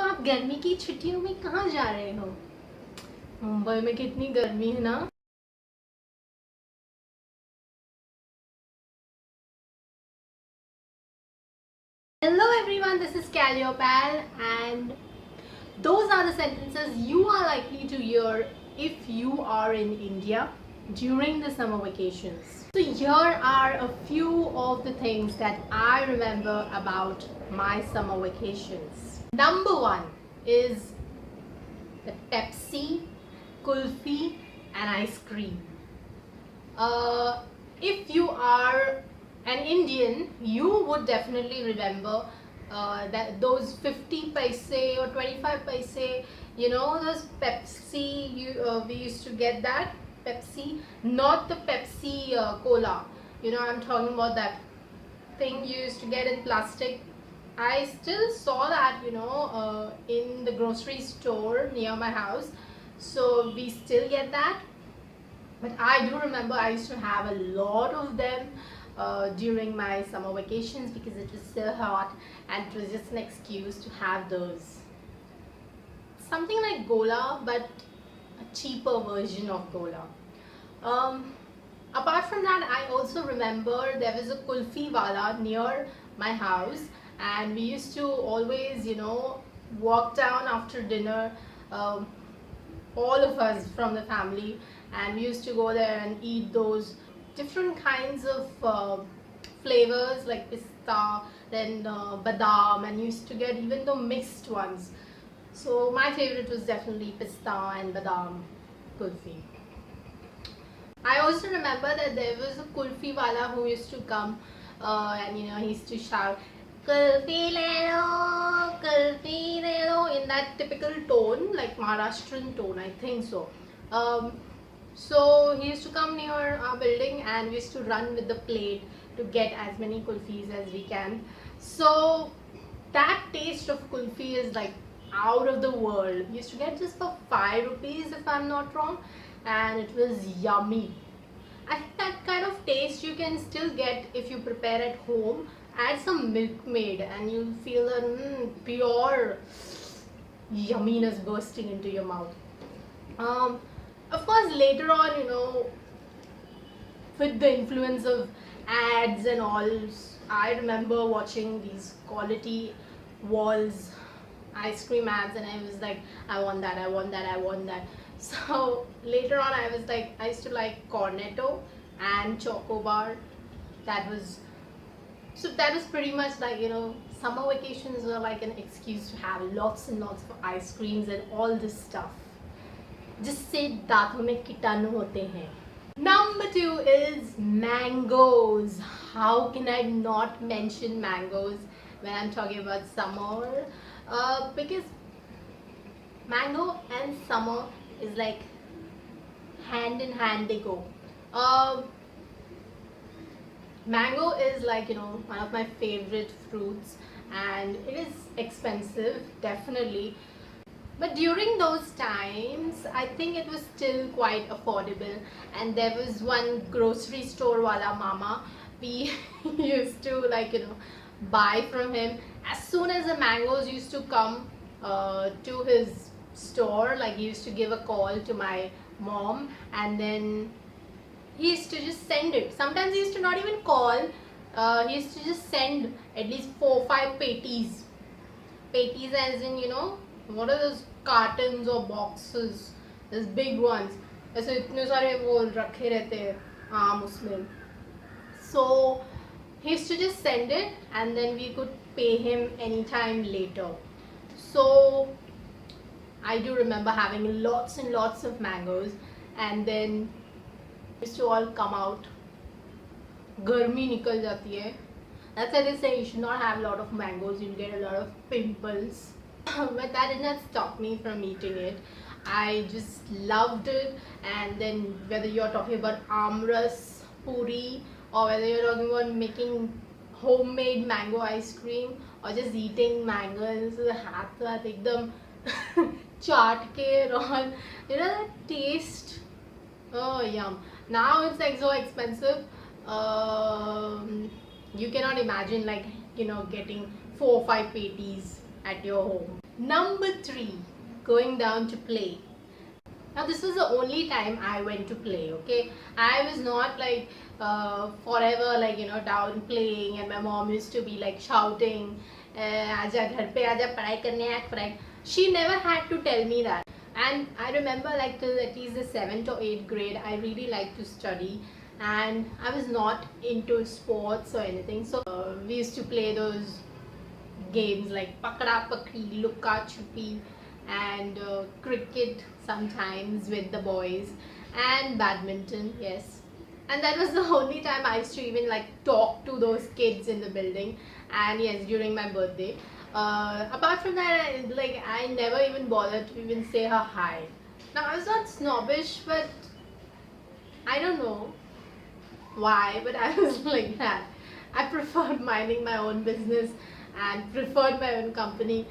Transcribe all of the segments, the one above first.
आप गर्मी की छुट्टियों में कहाँ जा रहे हो? मुंबई में कितनी गर्मी है ना। Hello everyone, this is Calliope and those are the sentences you are likely to hear if you are in India during the summer vacations. So here are a few of the things that I remember about my summer vacations. Number one is the Pepsi, kulfi and ice cream. Uh, if you are an Indian, you would definitely remember that those 50 paise or 25 paise, those Pepsi, we used to get that Pepsi, not the Pepsi cola. I'm talking about that thing you used to get in plastic. I still saw that, in the grocery store near my house. So we still get that, but I do remember I used to have a lot of them during my summer vacations because it was so hot and it was just an excuse to have those. Something like Gola, but a cheaper version of Gola. Um, Apart from that, I also remember there was a kulfi wala near my house, and we used to always, walk down after dinner. Um, all of us from the family, and we used to go there and eat those different kinds of flavors like pista, then badam, and used to get even the mixed ones. So my favorite was definitely pista and badam kulfi. I also remember that there was a kulfi wala who used to come, and he used to shout kulfi le lo in that typical tone, like Maharashtrian tone, I think so. Um, so he used to come near our building and we used to run with the plate to get as many kulfis as we can. So that taste of kulfi is like out of the world. We used to get just for 5 rupees if I'm not wrong, and it was yummy. I think that kind of taste you can still get if you prepare at home. Add some milkmaid and you'll feel a pure yumminess bursting into your mouth. Of course, later on, with the influence of ads and all, I remember watching these quality walls ice cream ads, and I was like, I want that, I want that, I want that. So later on, I was like, I used to like Cornetto and Chocobar. That was that was pretty much like, summer vacations were like an excuse to have lots and lots of ice creams and all this stuff जिससे दांतों में कीटाणु होते हैं. Number 2 is mangoes. How can I not mention mangoes when I'm talking about summer? Because mango and summer is like hand in hand they go. Mango is like, one of my favorite fruits, and it is expensive, definitely. But during those times, I think it was still quite affordable. And there was one grocery store wala mama we used to like, buy from him. As soon as the mangoes used to come to his store, like he used to give a call to my mom, and then he used to just send it. Sometimes he used to not even call. He used to just send at least 4-5 patties. Patties as in, what are those cartons or boxes? Those big ones. ऐसे इतने सारे वो रखे रहते हैं आम उसमें. So he used to just send it, and then we could pay him anytime later. So I do remember having lots and lots of mangoes, and then used to all come out. गर्मी निकल जाती है. That's why they say you should not have a lot of mangoes, you'll get a lot of pimples. But that did not stop me from eating it. I just loved it. And then whether you're talking about amras, puri, or whether you're talking about making homemade mango ice cream, or just eating mangoes हाथ हाथ एकदम चाट के और that taste. Oh, yum. Now it's like so expensive. You cannot imagine like, getting 4 or 5 patties at your home. Number 3, going down to play. Now this was the only time I went to play, okay? I was not like forever like, down playing, and my mom used to be like shouting, Aja ghar pe, aja padhai karne hai, padhai. She never had to tell me that. And I remember like till at least the 7th or 8th grade, I really liked to study, and I was not into sports or anything. So we used to play those games like Pakda Pakdi, Lukka Chupi, and cricket sometimes with the boys, and badminton, yes. And that was the only time I used to even like talk to those kids in the building, and yes, during my birthday. Apart from that, I never even bothered to even say her hi. Now I was not snobbish, but I don't know why, but I was like that. I preferred minding my own business and preferred my own company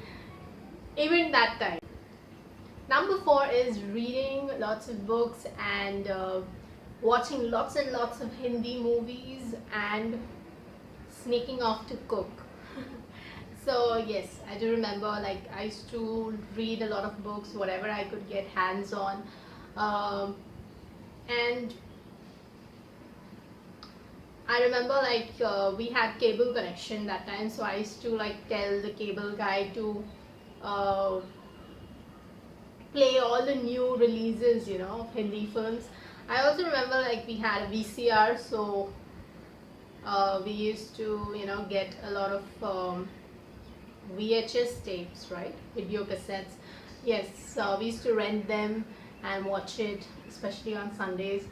even that time. Number 4 is reading lots of books and watching lots and lots of Hindi movies and sneaking off to cook. So yes, I do remember like I used to read a lot of books, whatever I could get hands on, and I remember like we had cable connection that time, so I used to like tell the cable guy to uh, play all the new releases, of Hindi films. I also remember like we had a VCR, so we used to, get a lot of VHS tapes, right? Video cassettes. Yes, we used to rent them and watch it, especially on Sundays,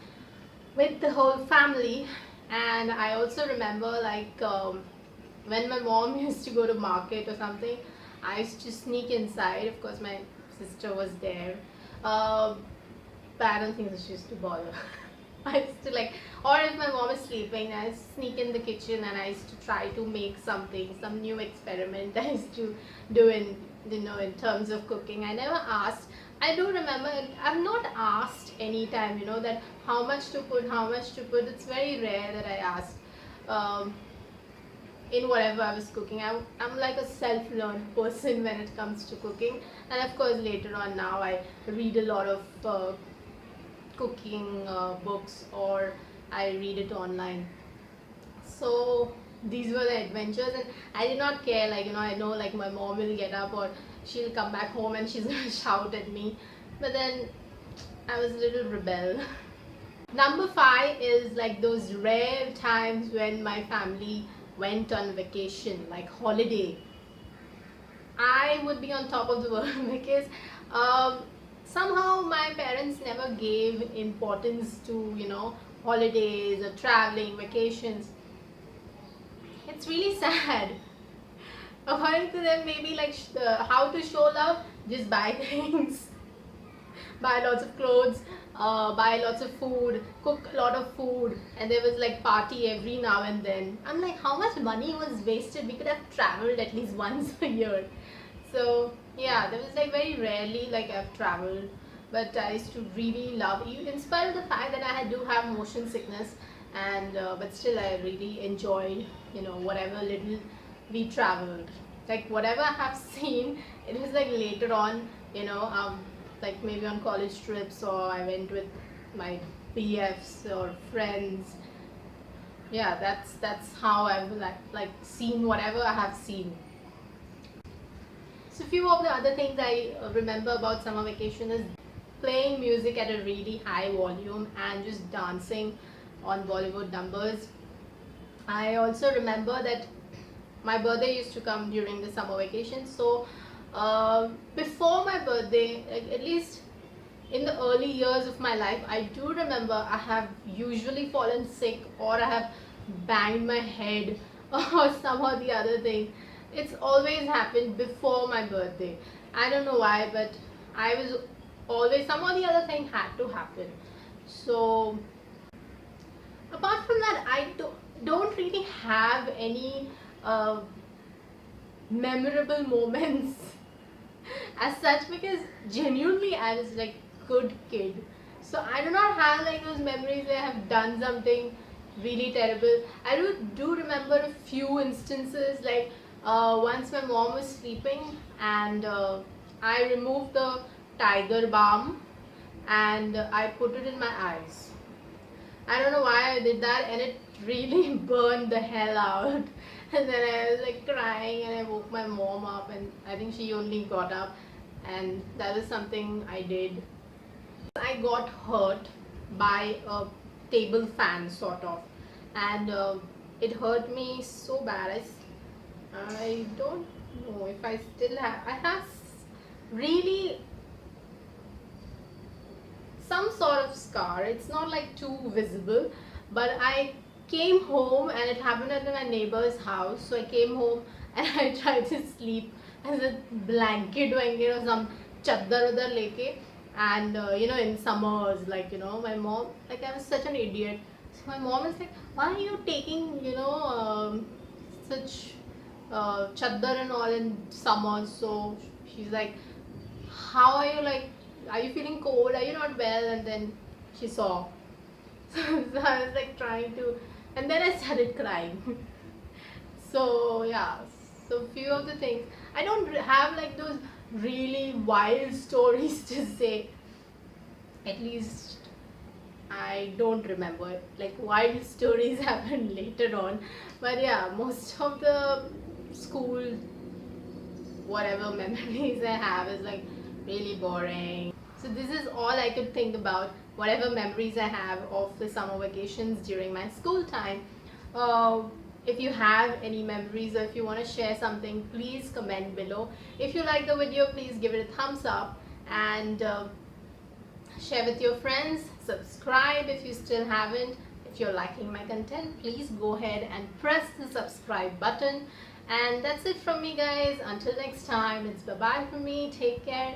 with the whole family. And I also remember like when my mom used to go to market or something, I used to sneak inside. Of course, my sister was there, but I don't think she used to bother. I used to like, or if my mom is sleeping, I used to sneak in the kitchen and I used to try to make something, some new experiment I used to do in terms of cooking. I never asked. I do remember, I've not asked any time, that how much to put, how much to put. It's very rare that I ask in whatever I was cooking. I'm like a self-learned person when it comes to cooking. And of course, later on now, I read a lot of cooking books, or I read it online. So these were the adventures, and I did not care. Like, I know like my mom will get up or she'll come back home and she's gonna shout at me. But then I was a little rebel. Number 5 is like those rare times when my family went on vacation, like holiday. I would be on top of the world because somehow my parents never gave importance to, holidays or traveling, vacations. It's really sad. According to them, maybe like how to show love, just buy things. Buy lots of clothes, buy lots of food, cook a lot of food, and there was like party every now and then. I'm like, how much money was wasted? We could have traveled at least once a year. So yeah, there was like very rarely like I've traveled, but I used to really love, even in spite of the fact that I do have motion sickness, and but still I really enjoyed, whatever little we traveled. Like whatever I have seen, it was like later on, like maybe on college trips, or I went with my BFs or friends. Yeah, that's how I've like seen whatever I have seen. So few of the other things I remember about summer vacation is playing music at a really high volume and just dancing on Bollywood numbers. I also remember that my birthday used to come during the summer vacation, so before my birthday, like at least in the early years of my life, I do remember I have usually fallen sick, or I have banged my head or some or the other thing. It's always happened before my birthday. I don't know why, but I was always, some or the other thing had to happen. So apart from that, I don't really have any memorable moments as such, because genuinely I was like good kid. So I do not have like those memories where I have done something really terrible. I do remember a few instances like Once my mom was sleeping, and I removed the tiger balm and I put it in my eyes. I don't know why I did that, and it really burned the hell out. And then I was like crying, and I woke my mom up, and I think she only got up, and that was something I did. I got hurt by a table fan, sort of, and it hurt me so bad. I don't know if I still have. I have really some sort of scar. It's not like too visible, but I came home and it happened at my neighbor's house. So I came home and I tried to sleep as a blanket or some chaddar udar leke. And in summers, like my mom, like I was such an idiot. So my mom is like, why are you taking such chaddar and all in summers? So she's like, how are you, like, are you feeling cold, are you not well? And then she saw. So I was like trying to, and then I started crying. So yeah, so few of the things, I don't have like those really wild stories to say. At least I don't remember. Like wild stories happen later on, but yeah, most of the school whatever memories I have is like really boring. So this is all I could think about, whatever memories I have of the summer vacations during my school time. If you have any memories, or if you want to share something, please comment below. If you like the video, please give it a thumbs up, and share with your friends. Subscribe if you still haven't. If you're liking my content, please go ahead and press the subscribe button. And that's it from me, guys. Until next time, it's bye bye from me. Take care.